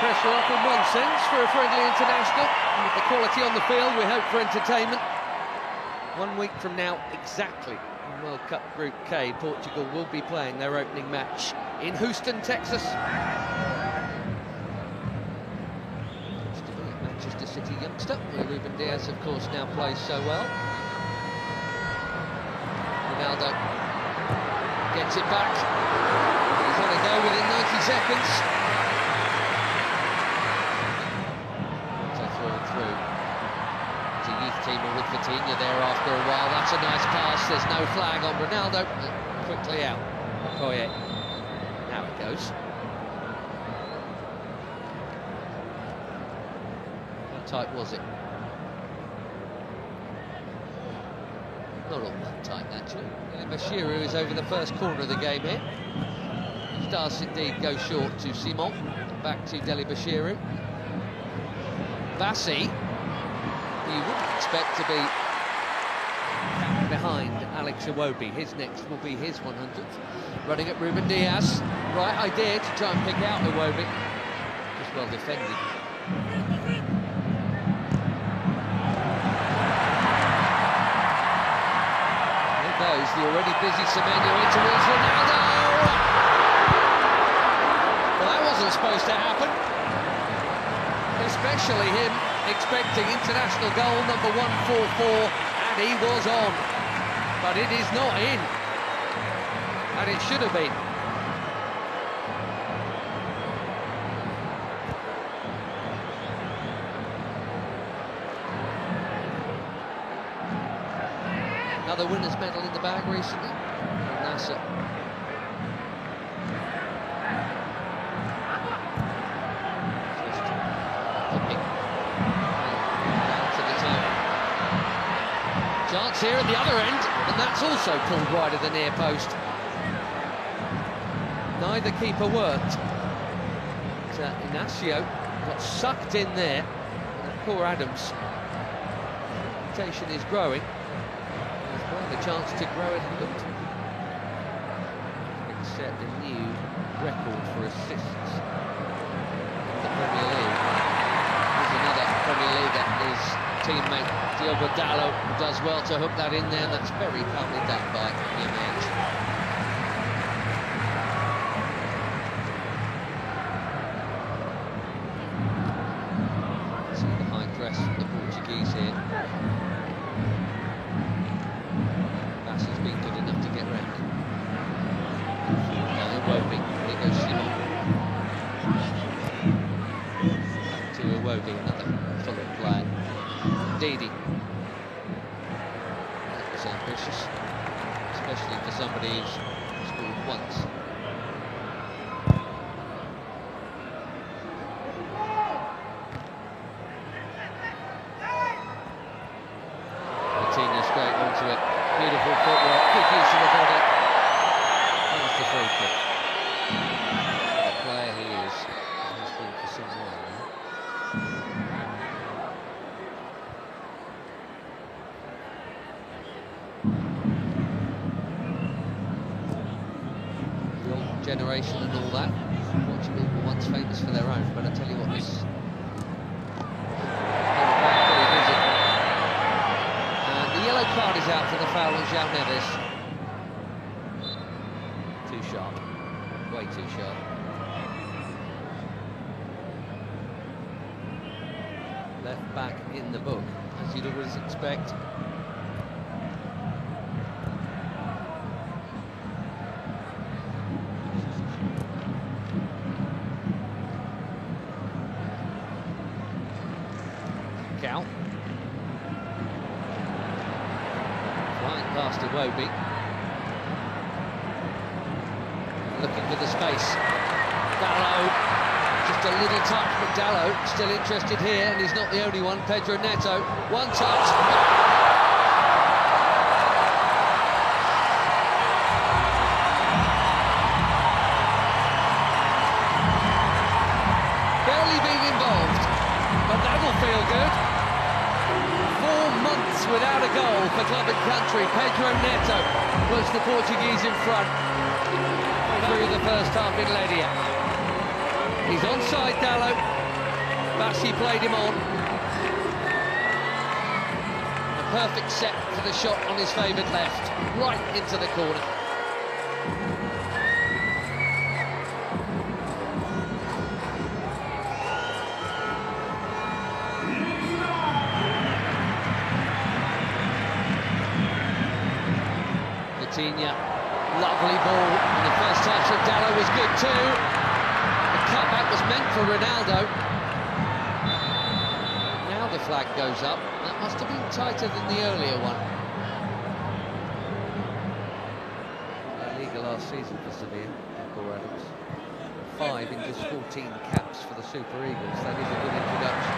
pressure off in one sense for a friendly international. And with the quality on the field, we hope for entertainment. 1 week from now, exactly, in World Cup Group K, Portugal will be playing their opening match in Houston, Texas. Manchester City youngster, where Ruben Dias, of course, now plays so well. Ronaldo gets it back. He's on a go within 90 seconds. So through. It's a youth team with Vitinha there after a while. That's a nice pass. There's no flag on Ronaldo. Quickly out. Okoye. Now it goes. How tight was it? Not all that tight, actually. Bashiru is over the first corner of the game here. He does indeed go short to Simon. Back to Deli Bashiru. Bassi, who you wouldn't expect to be behind Alex Iwobi. His next will be his 100th. Running at Ruben Dias. Right idea to try and pick out Iwobi. Just well defended. The already busy Semenyo in towards Ronaldo. Well, that wasn't supposed to happen. Especially him expecting international goal number 144, and he was on. But it is not in. And it should have been. Another winner's medal in the bag recently. Nasser. To the time. Chance here at the other end, and that's also pulled wide of the near post. Neither keeper worked. But, Inacio got sucked in there. And poor Adams. Reputation is growing. The chance to grow it hadn't. It set a new record for assists in the Premier League. There's another Premier League that his teammate Diogo Dalot does well to hook that in there. That's very calmly done by Jimenez. See the high press from the Portuguese here. Has been good enough to get round. Iwobi, here goes Simon. Back to Iwobi, another Fulham player. Didi. That was ambitious, especially for somebody who's scored once. Vitinha straight onto it. Beautiful footwork, good use of the body. That's the free kick. The player he is, has been for some while now. The old generation and all that. Portugal were once famous for their own, but I tell you what, this. Card is out for the foul on João Neves. Too sharp. Way too sharp. Left back in the book, as you'd always expect. Cal. Past Iwobi. Looking for the space. Dalot. Just a little touch, but Dalot still interested here, and he's not the only one. Pedro Neto. One touch. Barely being involved, but that'll feel good. 4 months without a goal for club and country. Pedro Neto puts the Portuguese in front through the first half in Ledia. He's onside, Dalot. Bassi played him on. A perfect set for the shot on his favoured left, right into the corner. Lovely ball, and the first touch of Dalot was good too. The cutback was meant for Ronaldo. Now the flag goes up. That must have been tighter than the earlier one. La Liga last season for Sevilla, Paul Adams. 5 in just 14 caps for the Super Eagles. That is a good introduction.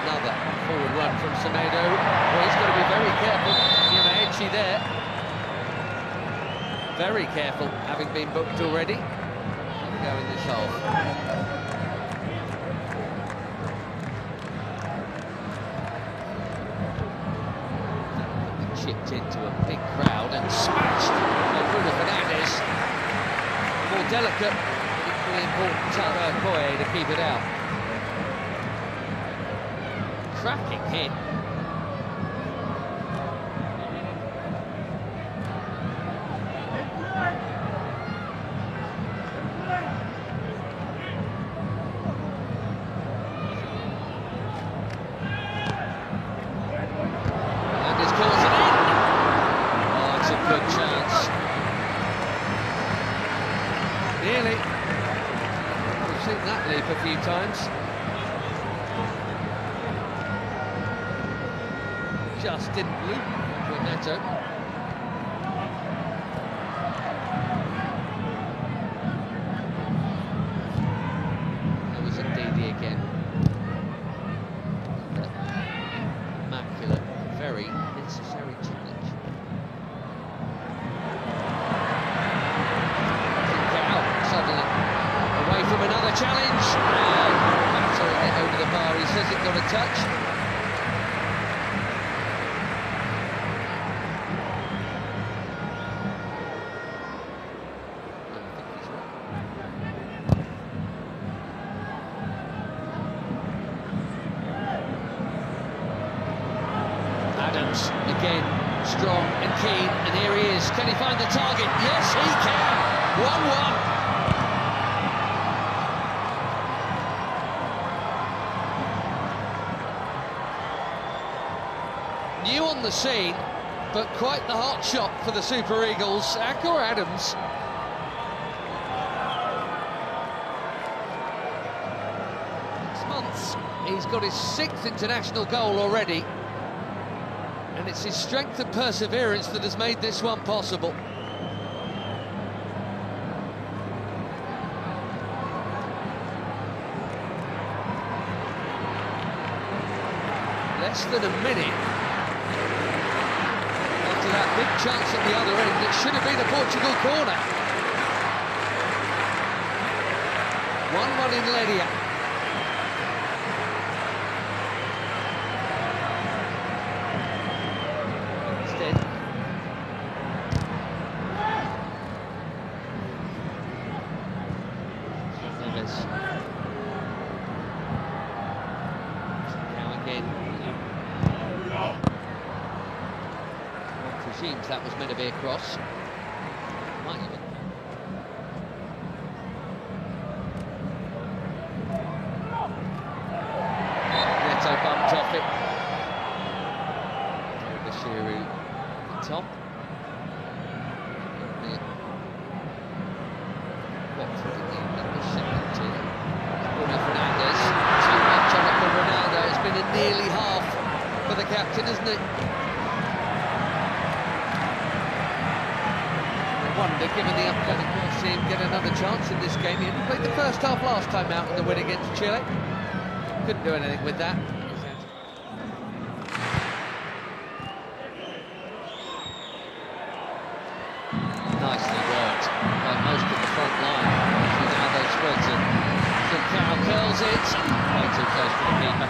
Another forward run from Semedo. Well, he's got to be very careful. Edgy there. Very careful, having been booked already. Go in this hole. Chipped into a big crowd and smashed by Bruno Fernandes. More delicate, but equally important Taro Koye to keep it out. Cracking hit. Nearly. We've seen that leap a few times. Just didn't loop for Neto. There was Ndidi again. Immaculate, very necessary challenge. From another challenge, and battering it over the bar. He says it got a touch. Adams again, strong and keen, and here he is. Can he find the target? Yes, he can. 1-1. New on the scene, but quite the hot shot for the Super Eagles. Akor Adams. Six months, he's got his 6th international goal already, and it's his strength and perseverance that has made this one possible. Less than a minute. That big chance at the other end, it should have been a Portugal corner. 1-1 in Ledia. Instead, Neves. Now again. Seems that was meant to be a cross. Might even. Neto bumped off it. Bashiru at the top. Watford in the second team. Bruno Fernandes. Too much on it for Ronaldo. It's been a nearly half for the captain, isn't it? Wonder, given the upcoming, we'll see him get another chance in this game. He hadn't played the first half last time out in the win against Chile. Couldn't do anything with that. Nicely worked by most of the front line. Ronaldo spreads it. Falcao curls it. Way too close for the keeper.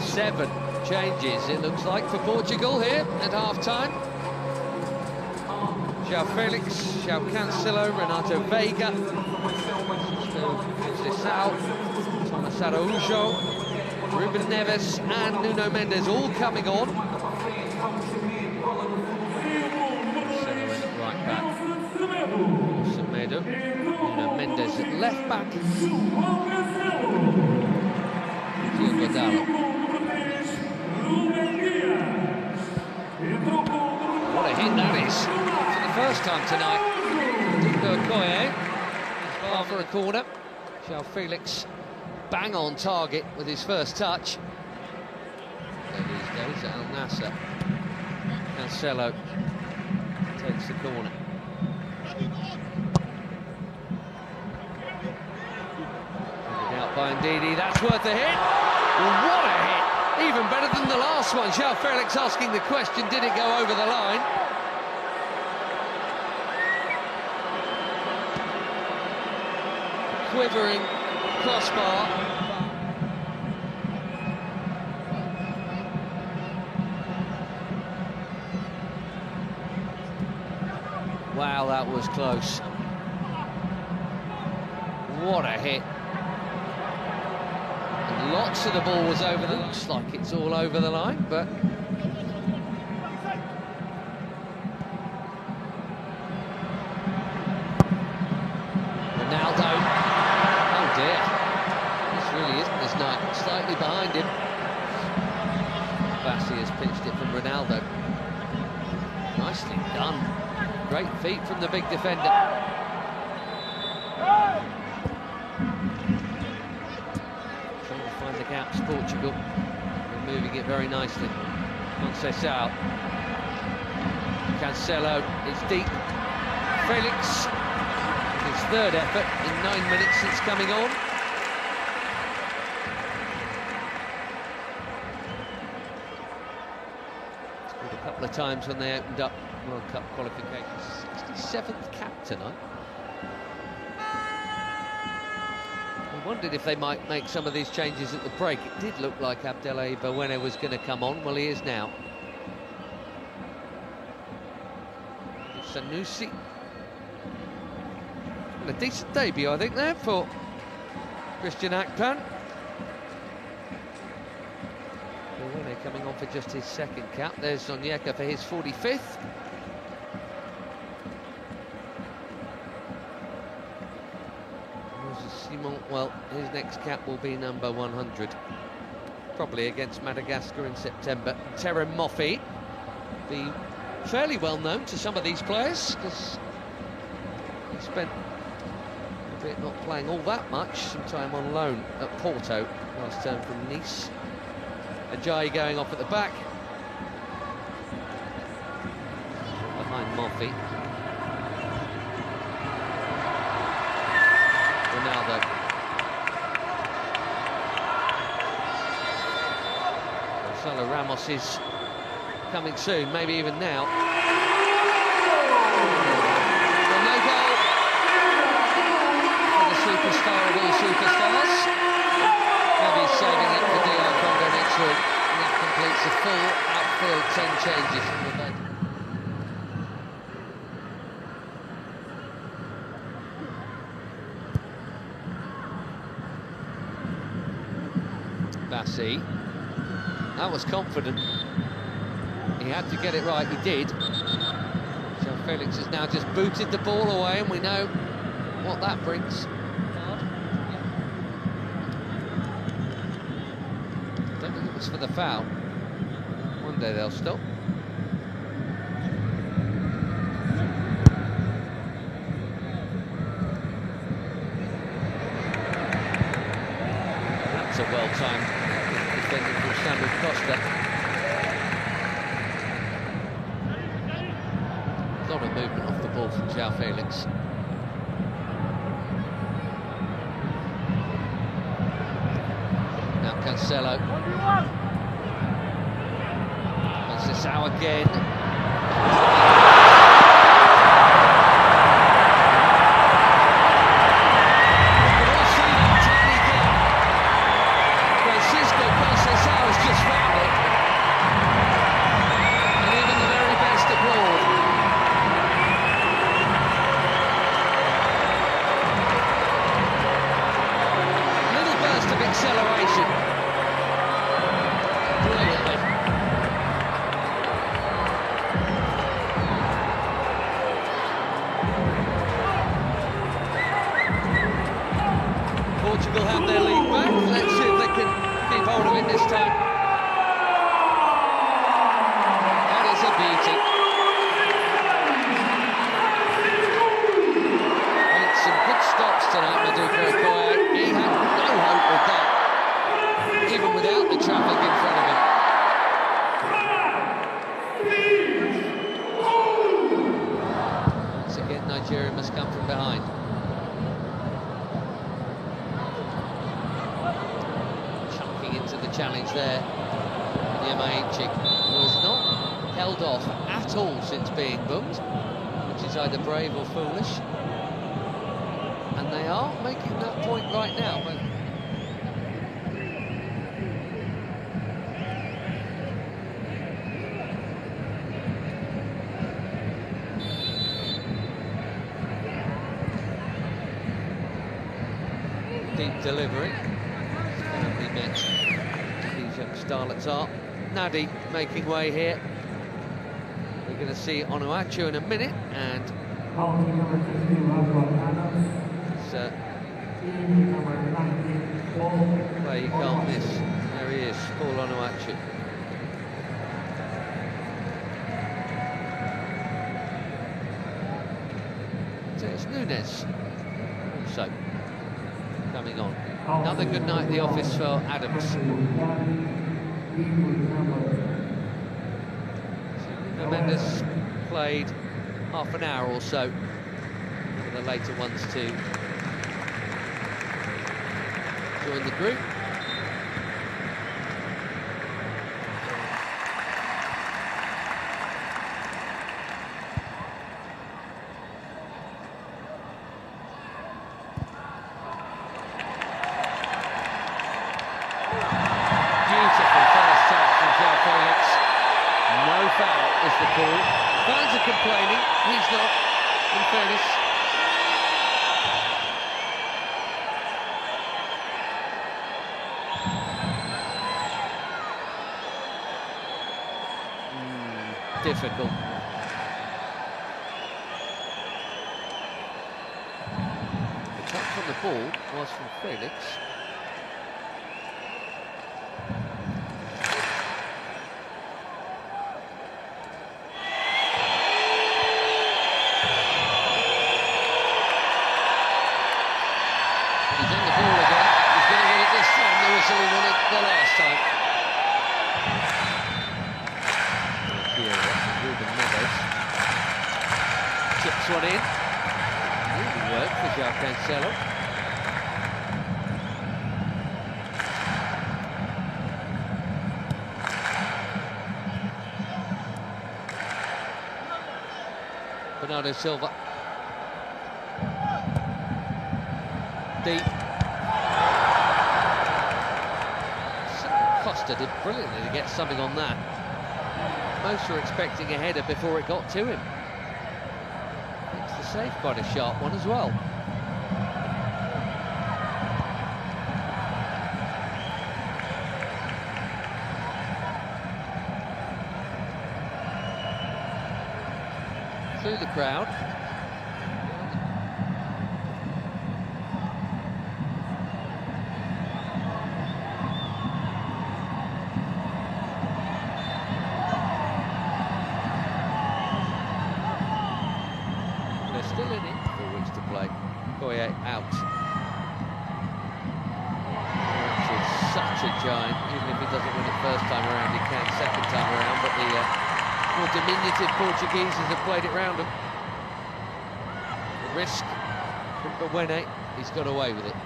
Seven changes, it looks like, for Portugal here at half-time. João Felix, João Cancelo, Renato Veiga, Conceição, Thomas Araújo, Ruben Neves and Nuno Mendes all coming on. Right back, Semedo, Nuno Mendes at left back, Diogo Dalot. What a hit that is, for the first time tonight. Diogo Koye, far for a corner. João Felix bang on target with his first touch. There these days at Al Nassr. Cancelo takes the corner. Out by Ndidi, that's worth a hit. What a hit! Even better than the last one. João Felix asking the question, did it go over the line? Quivering crossbar. Wow, that was close. What a hit. And lots of the ball was over the... Looks like it's all over the line, but... Ronaldo. Oh dear. This really isn't his night. Slightly behind him. Bassi has pinched it from Ronaldo. Nicely done. Great feet from the big defender. Trying to find the gaps, Portugal. Removing it very nicely. Conceição. Cancelo, it's deep. Felix, his third effort in 9 minutes since coming on. Scored a couple of times when they opened up World Cup qualifications. 67th cap tonight. We wondered if they might make some of these changes at the break. It did look like Abdelai Bawene was going to come on. Well, he is now. Sanusi. A decent debut, I think, there for Christian Akpan. Bawene coming on for just his second cap. There's Onyeka for his 45th. Simon, well, his next cap will be number 100. Probably against Madagascar in September. Terem Moffi, be fairly well known to some of these players, because he spent a bit not playing all that much, some time on loan at Porto last term from Nice. Ajayi going off at the back. Behind Moffi. Ronaldo. Gonzalo Ramos is coming soon, maybe even now. Well, no goal for the superstar of all superstars. Maybe he's saving it for DR Congo next week. And that completes a full outfield 10 changes from the bench. Bassi. That was confident. He had to get it right, he did. João Felix has now just booted the ball away, and we know what that brings. Don't think it was for the foul. One day they'll stop. That's a well-timed defending from Samuel Costa. A lot of movement off the ball from João Felix. Now Cancelo. Conceição again. Nigeria must come from behind. Chunking into the challenge there. Yamaichi was not held off at all since being booked, which is either brave or foolish. And they are making that point right now. But deep delivery. Firmly met. These young starlets are. Nadi making way here. We're going to see Onuachu in a minute, and play you can't miss. There he is, Paul Onuachu. So it's Nunes also coming on. Another good night at the office for Adams. So Mendes played half an hour or so for the later ones to join the group. Foul is the call. Fans are complaining, he's not, in fairness. Difficult. The touch on the ball was from Felix. Chips one in. Really work for João Cancelo. Bernardo Silva. Deep. Costa did brilliantly to get something on that. Most were expecting a header before it got to him. Makes the save quite a sharp one as well. Through the crowd. Still in it, 4 weeks to play. Koye out. Which is such a giant. Even if he doesn't win it first time around, he can second time around. But the more diminutive Portugueses have played it round him. The risk from Bawene, he's got away with it.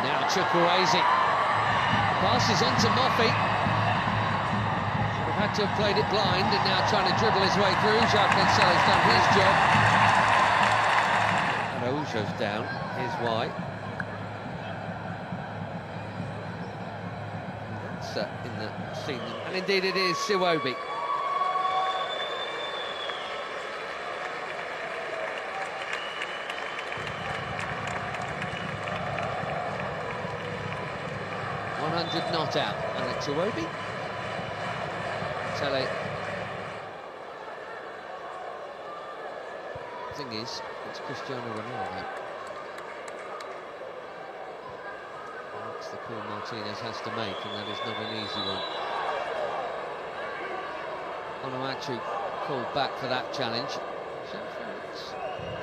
Now Chukwueze. Passes on to Moffey. Had to have played it blind and now trying to dribble his way through. João Cancelo's done his job. And Araujo's down. Here's why. That's in the scene. And indeed it is Siwobi. .100 not out. And it's Siwobi. Tele. Thing is, it's Cristiano Ronaldo. That's the call Martinez has to make, and that is not an easy one. Onuachu called back for that challenge. So it's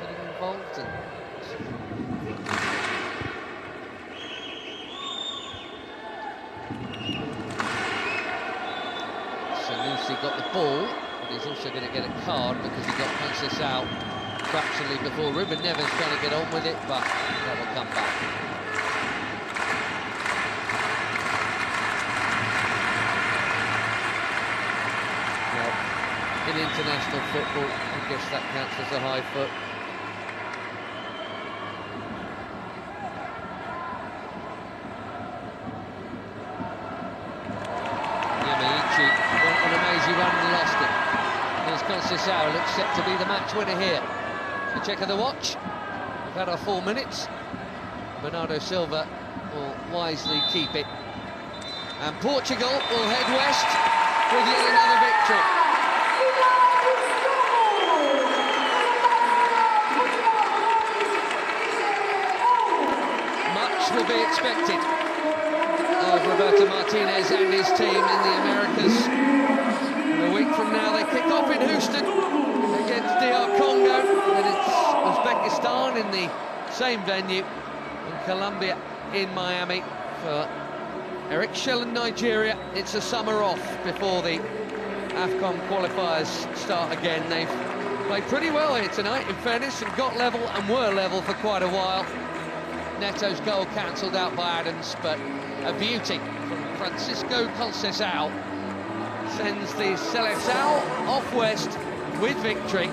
getting involved and obviously got the ball, but he's also going to get a card because he got Conceição fractionally before. Ruben Neves trying to get on with it, but that will come back. Well, in international football, I guess that counts as a high foot. Went on a mazy run and lost it. Here's Conceição, looks set to be the match winner here. A check of the watch. We've had our 4 minutes. Bernardo Silva will wisely keep it. And Portugal will head west with yet another victory. Much will be expected of Roberto Martinez and his team in the Americas. And a week from now they kick off in Houston against DR Congo, and it's Uzbekistan in the same venue, and Colombia in Miami. For Eric Shell and Nigeria, it's a summer off before the AFCON qualifiers start again. They've played pretty well here tonight, in fairness, and got level and were level for quite a while. Neto's goal cancelled out by Adams, but a beauty from Francisco Conceição sends the Seleção off west with victory.